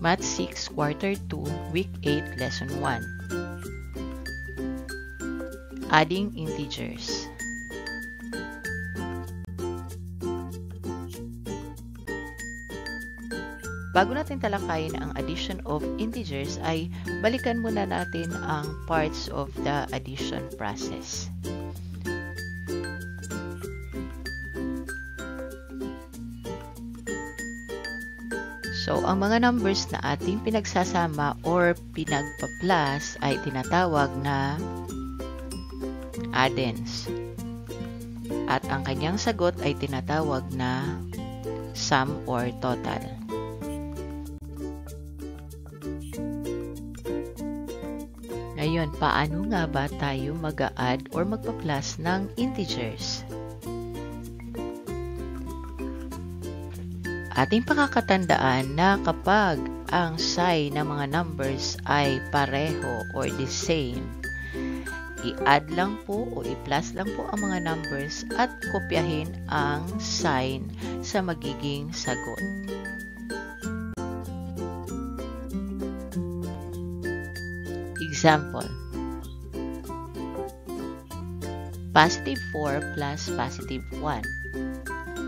Math 6, Quarter 2, Week 8, Lesson 1. Adding integers. Bago natin talakayin ang addition of integers ay balikan muna natin ang parts of the addition process. So, ang mga numbers na ating pinagsasama or pinagpa-plus ay tinatawag na addends. At ang kanyang sagot ay tinatawag na sum or total. Ngayon, paano nga ba tayo mag-a-add or magpa-plus ng integers? Ating pakakatandaan na kapag ang sign ng mga numbers ay pareho or the same, i-add lang po o i-plus lang po ang mga numbers at kopyahin ang sign sa magiging sagot. Example, positive 4 plus positive 1.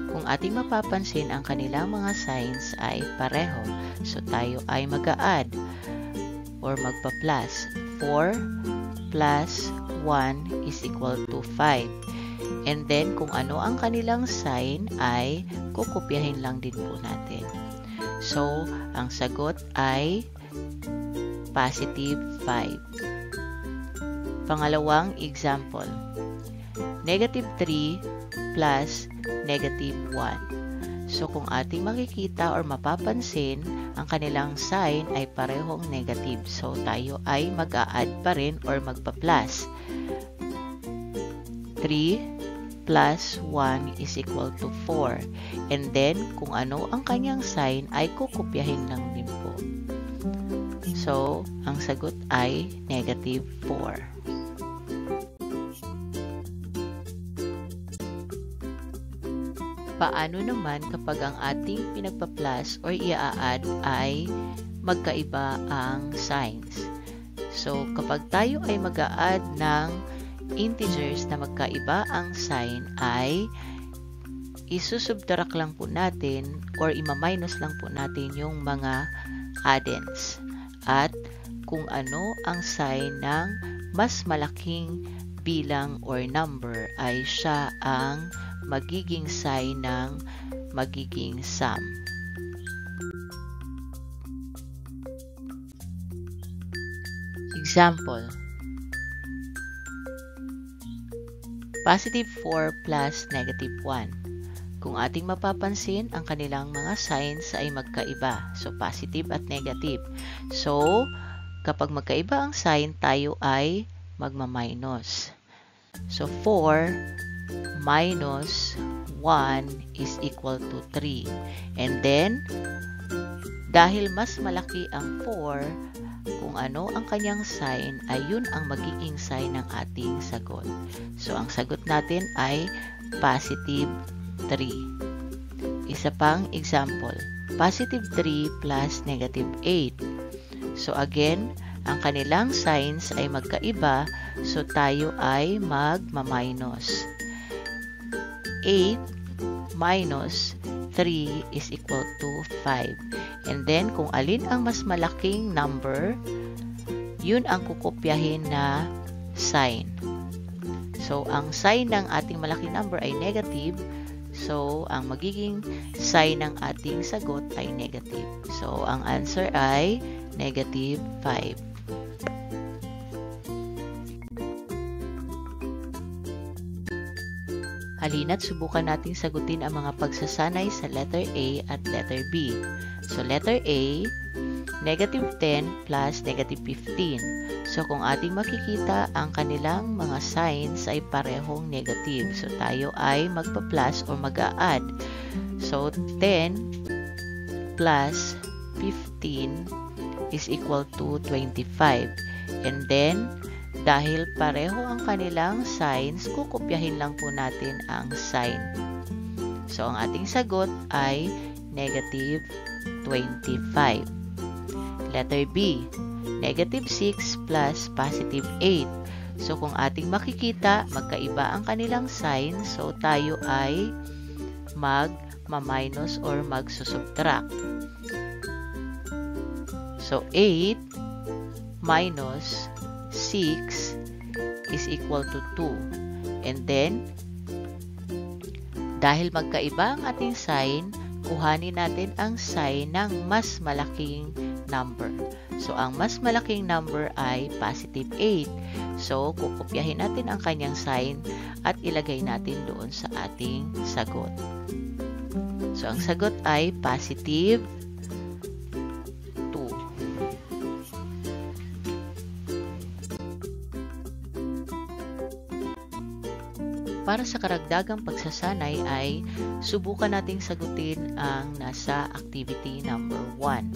Kung ating mapapansin, ang kanilang mga signs ay pareho. So, tayo ay mag-a-add or magpa-plus. 4 plus 1 is equal to 5. And then, kung ano ang kanilang sign ay kukopyahin lang din po natin. So, ang sagot ay positive 5. Pangalawang example, negative 3 plus negative 1. So, kung ating makikita or mapapansin, ang kanilang sign ay parehong negative. So, tayo ay mag-a-add pa rin or magpa-plus. 3 plus 1 is equal to 4. And then, kung ano ang kanyang sign ay kukopyahin lang din po. So, ang sagot ay negative 4. Paano naman kapag ang ating pinagpa-plus or i-a-add ay magkaiba ang signs? So, kapag tayo ay mag-a-add ng integers na magkaiba ang sign ay isusubtract lang po natin or ima-minus lang po natin yung mga addends. At kung ano ang sign ng mas malaking bilang or number ay siya ang magiging sign ng magiging sum. Example, positive 4 plus negative 1. Kung ating mapapansin, ang kanilang mga signs ay magkaiba. So, positive at negative. So, kapag magkaiba ang sign, tayo ay magma-minus. So, 4 minus 1 is equal to 3. And then, dahil mas malaki ang 4, kung ano ang kanyang sign, ay yun ang magiging sign ng ating sagot. So, ang sagot natin ay positive 3. Isa pang example, positive 3 plus negative 8. So, again, ang kanilang signs ay magkaiba, so tayo ay magma-minus. 8 minus 3 is equal to 5. And then, kung alin ang mas malaking number, yun ang kukopyahin na sign. So, ang sign ng ating malaking number ay negative. So, ang magiging sign ng ating sagot ay negative. So, ang answer ay negative 5. Halina't subukan nating sagutin ang mga pagsasanay sa letter A at letter B. So, letter A, negative 10 plus negative 15. So, kung ating makikita, ang kanilang mga signs ay parehong negative. So, tayo ay magpa-plus o mag-a-add. So, 10 plus 15 is equal to 25. And then, dahil pareho ang kanilang signs, kukopyahin lang po natin ang sign. So, ang ating sagot ay negative 25. Letter B, negative 6 plus positive 8. So, kung ating makikita, magkaiba ang kanilang sign. So, tayo ay mag-minus or mag-subtract. So, 8 minus 6 is equal to 2. And then, dahil magkaiba ang ating sign, kuhanin natin ang sign ng mas malaking number. So, ang mas malaking number ay positive 8. So, kukopyahin natin ang kanyang sign at ilagay natin doon sa ating sagot. So, ang sagot ay positive 2. Para sa karagdagang pagsasanay ay subukan nating sagutin ang nasa activity number 1.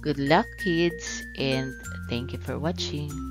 Good luck, kids, and thank you for watching.